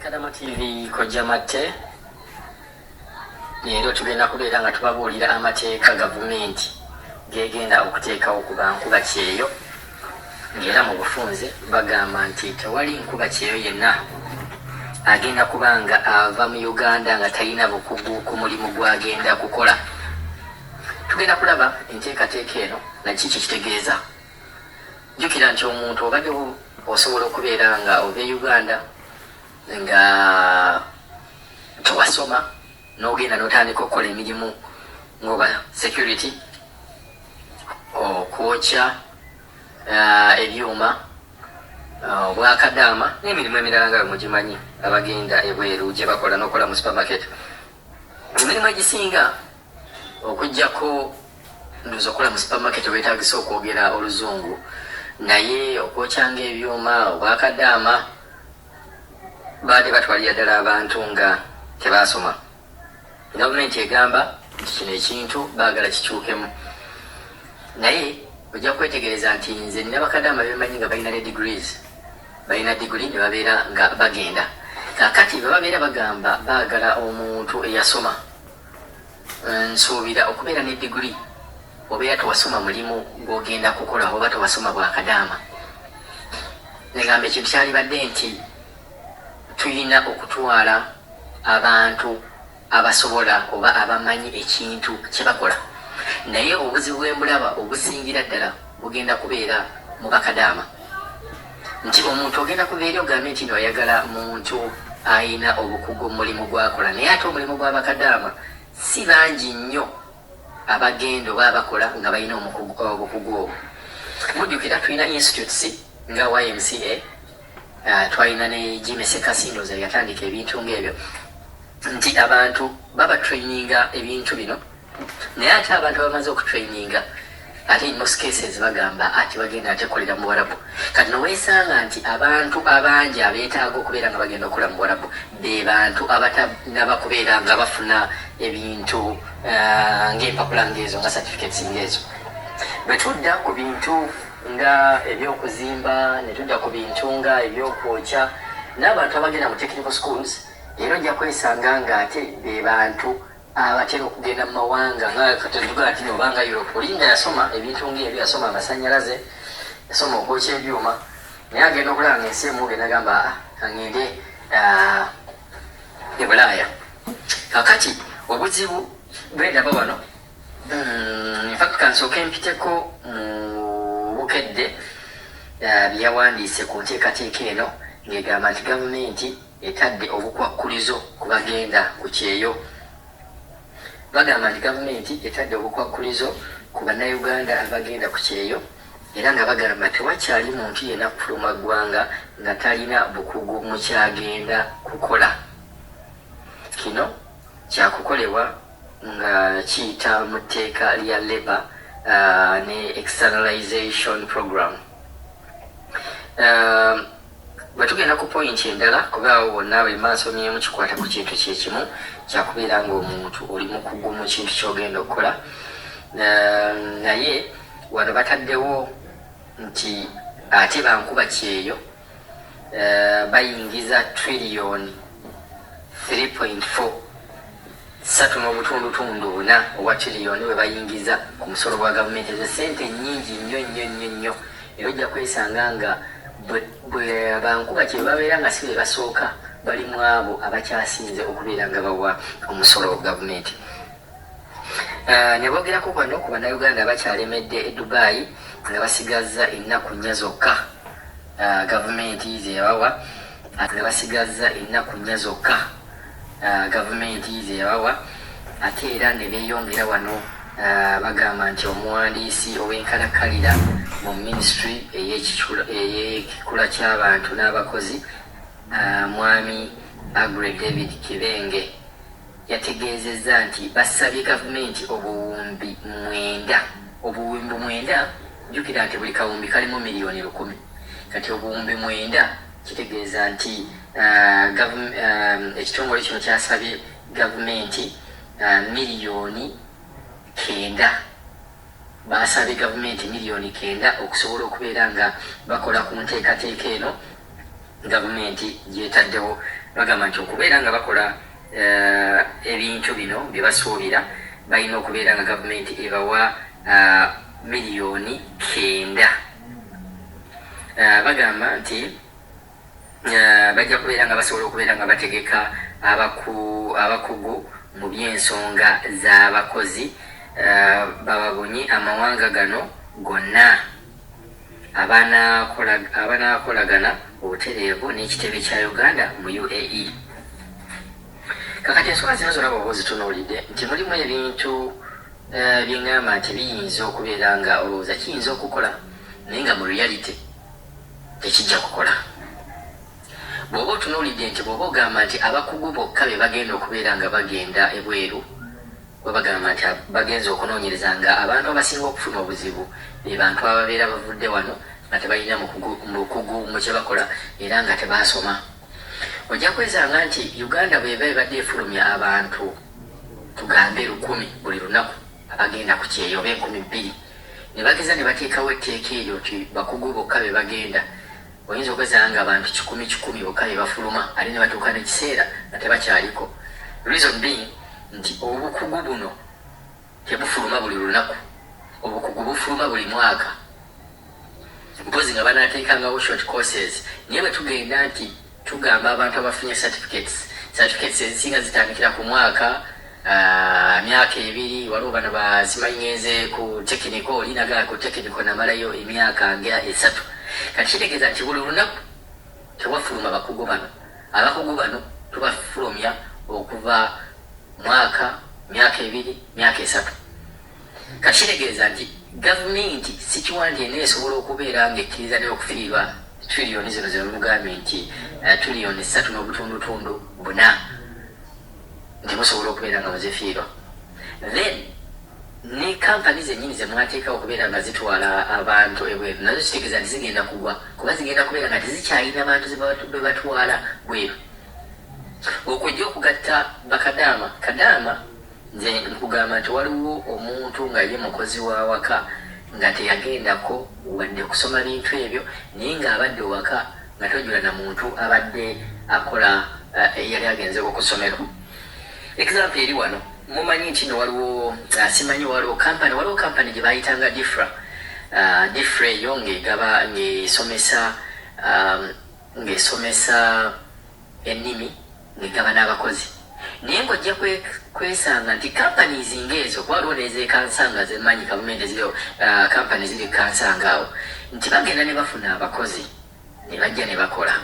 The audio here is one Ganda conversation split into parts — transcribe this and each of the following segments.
Kadama TV kojja matte leero tugenda kubeera nga tubabuulira amateeka gavumenti gegenda okuteekawo ku bankuba kyeyo, ng'era mu bufunze bagamba nti tewali nkuba kyeyo yenna agenda kubanga ava mu Uganda nga talina bukugu ku mulimu gw'agenda kukola. Tugenda kulaba enteekateeka eno naki kitegeeza. Jjukira nti omuntu obadde osobola okubeera nga ova e Uganda nga tewasoma n'ogenda n'otandika okukola emirimu ng'oba security, okwokya ebyuma, obwakadaama n'emirimu emirala nga mugimanyi abagenda ebweru gye bakola n'okola mu supermarket. Emirimu egisinga okuggyako ndoza okola mu supermarket weetagisa okwogera oluzungu, naye okwokyanga ebyuma, obwakadaama baade batwalira ddala abantu nga tebasoma. Gavumenti egamba nti kino ekintu baagala kikyukemu, naye ojja kwetegereza nti nze nina bakadaama bemanyi nga balina ne degrees, balina degree ne babeera nga bagenda. Kakati bwe babeera bagamba baagala omuntu eyasoma, nsuubira okubeera ne degree obeera tewasoma mulimu gw'ogenda kukola oba tewasoma bwakadaama. Negamba ekintu kyalibadde nti tulina okutwala abantu abasobola oba abamanyi ekintu kye bakola, naye obuzibu bw'embulaba obusingira ddala bugenda kubeera mu bakadaama. Nti omuntu ogenda kuva eri ogambe nti oyagala muntu ayina obukugu mu mulimu gwakola, naye ate omulimu gw'abakadaama si bangi nnyo abagenda oba abakola nga balina obukugu obwo. Mujjukira tulina institutes nga YMCA, twalina ne Jimmy Kasindo yatandika ebintu ng'ebyo, nti abantu baba traininga ebintu bino, naye ate abantu bamaze okutraininga ate in most cases bagamba ati bagenda ate kolera mu Buwarabu. Kati noweesanga nti abantu abangi abeetaaga okubeera nga bagenda okukola mu Buwarabu be bantu abatanaba kubeera nga bafuna ebintu ng'empapula ng'ezo nga certificates ng'ezo. Bwe tudda ku bintu nga ebyokuzimba, ne tudda ku bintu nga ebyokwokya n'abantu abagenda mu technical schools, era ojja kwesanga nga ate be bantu abatera okugenda mu mawanga nga katetuga nti obanga Europe olinda yasoma ebintu ng'ebyo, yasoma amasannyalaze, yasoma okwokya ebyuma, naye agenda okulaba ng'ensi emu nagamba angende e Bulaaya. Kakati obuzibu bwendaba wano, infact kansooka empiteko bukedde byawandiise ku nteekateeka eno ng'egamba nti gavumenti etadde obukwakkulizo ku bagenda ku kyeyo. Bagamba nti gavumenti etadde obukwakkulizo ku bannayuganda abagenda ku kyeyo, era nga bagamba tewakyali muntu yenna kufuluma ggwanga nga talina bukugu mu kyagenda kukola. Kino kyakukolebwa nga kiyita mu tteeka lya Labour ne externalization program. Bwe tugenda ku point endala, kubaawo bonna bwe maasomyemu kikwata ku kintu kyekimu, kyakubeera ng'omuntu oli mukugu mu kintu ky'ogenda okukola. Naye wano bataddewo nti ate bankuba kyeyo bayingiza trillion 3.4 3.4 owa trillion we bayingiza ku musolo gwa gavumenti. Ezo sente nnyingi nnyo nnyo nnyo nnyo, era ojja kwesanga nga bwe bankuba kye babeera nga si be basooka, bali mu abo abakyasinze okubeera nga bawa omusolo wa gavumenti. Ne boogerako kwano ku bannayuganda abakyalemedde e Dubai nga basigazza ennaku nnya zokka gavumenti zeyabawa, ne basigazza ennaku nnya zokka gavumenti zeyabawa. Ate era ne beeyongera wano bagamba nti omuwandiisi ow'enkalakkalira mu ministry ey'ekikula ky'abantu n'abakozi, mwami Agre David Kibenge, yategeezezza nti basabye gavumenti obuwumbi 9. Jjukira nti buli kawumbi kalimu miliyoni 100. Kati obuwumbi 9 kitegeeza nti ekitongole kino kyasabye gavumenti miliyoni 9. Basabye gavumenti miliyoni 9 okusobola okubeera nga bakola ku nteekateeka eno gavumenti gyetaddewo bagamba nti okubeera nga bakola ebintu bino bye basuubira balina okubeera nga gavumenti ebawa miliyoni 9. Bagamba nti bajja kubeera nga basobola okubeera nga bategeka abakugu mu by'ensonga z'abakozi bababonye amawanga gano gonna abanaakolagana obutereevu n'ekitebe kya Uganda mu UAE. Kakati ensonga zino zonna bw'oba ozitunuulidde nti mulimu ebintu byeŋŋamba nti biyinza okubeera nga olowooza kiyinza okukola naye nga mu reality tekijja kukola. Bw'oba otunuulidde nti bw'oba ogamba nti abakugu bokka be bagenda okubeera nga bagenda ebweru, bagamba nti bagenza okunoonyereza nga abantu abasinga okufuna obuzibu be bantu ababeera bavudde wano nga tebalina mukugu mu kye bakola era nga tebasoma. Ojja kwesanga nti Uganda bw'eba ebadde efulumya abantu tugambe 1,000 buli lunaku abagenda ku kyeyo oba 2,000 ne bageza ne bateekawo etteeka eryo ti bakugu bokka be bagenda, oyinza okwesanga nga abantu 1,000 bokka be bafuluma ate ne batuuka n'ekiseera nga tebakyaliko. Reason being nti obukugu buno tebufuluma buli lunaku, obukugu bufuluma buli mwaka, mpozi nga banaateekangawo short courses. Naye bwe tugenda nti tugamba abantu abafunye certificates ezisinga zitandikira ku mwaka, myaka 2, waliwo bano basimanyi ngenze ku technical, linagala ku technical namalayo emyaka nga 3. Kati kitegeeza nti buli lunaku tewafuluma bakugu bano. Abakugu bano tubafulumya okuva mwaka, myaka 2, myaka 3. Kati kitegeeza nti gavumenti si kiwandye neesobola okubeera ng'ekkiriza n'okufiirwa triliyoni zino mugambye nti triliyoni 3.4 nti musobola okubeera nga muzifiirwa. Then ne kampani zennyini zemwateekawo okubeera nga zitwala abantu ebweru nazo kitegeeza nti zigenda kugwa, kuba zigenda kubeera nga tezikyalina bantu be batwala bweru. Okujja okugatta bakadaama nze nkugamba nti waliwo omuntu nga ye mukozi wa waka nga teyagendako wadde kusoma bintu ebyo naye ng'abadde waka nga tojula na muntu abadde akola yali agenzeeko ku ssomero. Example eri wano mumanyi nti no waliwo simanyi waliwo kampani gye bayitanga diffra eyo ng'esomesa ennimi ng'egaba n'abakozi. Naye ng'ojja kwesanga nti companies ng'ezo waliwo n'ezeekansanga zemanyi gavumenti eziriwo company ziri kansanga awo nti bagenda ne bafuna abakozi ne bajja ne bakola.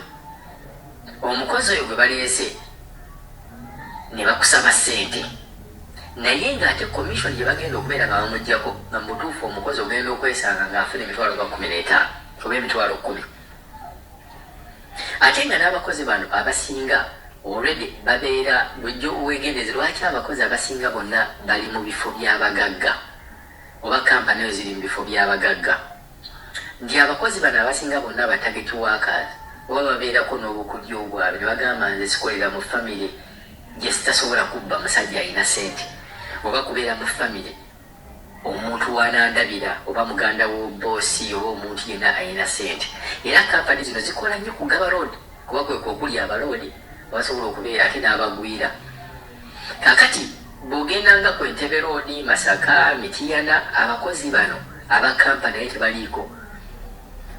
Omukozi oyo gwe baleese ne bakusaba ssente naye ng'ate commission gye bagenda okubeera nga bamuggyako nga mutuufu omukozi ogenda okwesanga ng'afuna emitwalo nga 15 oba emitwalo 10. Ate nga n'abakozi bano abasinga already babeera bujjo wegendeze lwaki abakozi abasinga bonna bali mu bifo by'abagagga oba kampani ezo ziri mu bifo by'abagagga. Nti abakozi bano abasinga bonna batageti workers oba babeerako n'obukujja obwabwe ne bagamba nze sikolera mu famire gye sitasobola kubba musajja alina ssente, oba kubeera mu famire omuntu wanandabira oba muganda w'oboosi oba omuntu yenna alina ssente. Era kampani zino zikola nnyo kugaba loodi kuba kwe kwokuli abaloodi basobola okubeera ate n'abagwira. Kakati bw'ogendanga ku Entebbe Road, Masaka, Mityana, abakozi bano abakampani naye tebaliiko.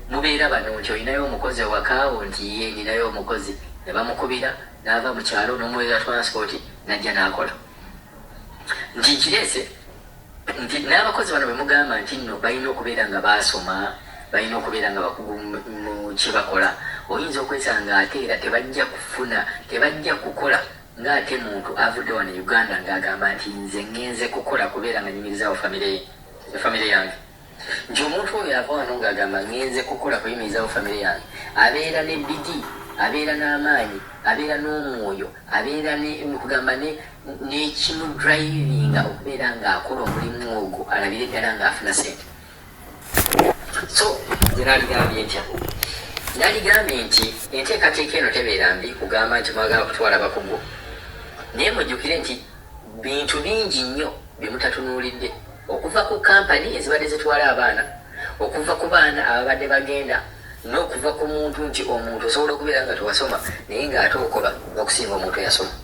Mubeera bano nti olinayo omukozi ewakaawo nti ye ninayo omukozi ne bamukubira n'ava mu kyalo n'omuweera transport n'ajja n'akola. Nti nkireese nti n'abakozi bano bwe mugamba nti nno balina okubeera nga baasoma, balina okubeera nga bakugu mu kye bakola, oyinza okwesanga ate era tebajja kukola ng'ate muntu avudde wano Uganda ng'agamba nti nze ngenze kukola kubeera nga nyimirizawo famire yange. Nti omuntu oyo ava wano ng'agamba ngenze kukola kuyimirizawo famire yange abeera n'ebbidi, abeera n'amaanyi, abeera n'omwoyo, abeera kugamba n'ekimu drivinga okubeera ng'akola omulimu ogwo alabire ddala ng'afuna ssente. So nze naaligambye ntya? Naligambye nti enteekateeka eno tebeera mbi kugamba nti mwagala kutwala bakugu, naye mujjukire nti bintu bingi nnyo bye mutatunuulidde, okuva ku kampani ezibadde zitwala abaana, okuva ku baana ababadde bagenda n'okuva ku muntu nti omuntu osobola okubeera nga tewasoma naye ng'ate okola okusinga omuntu eyasoma.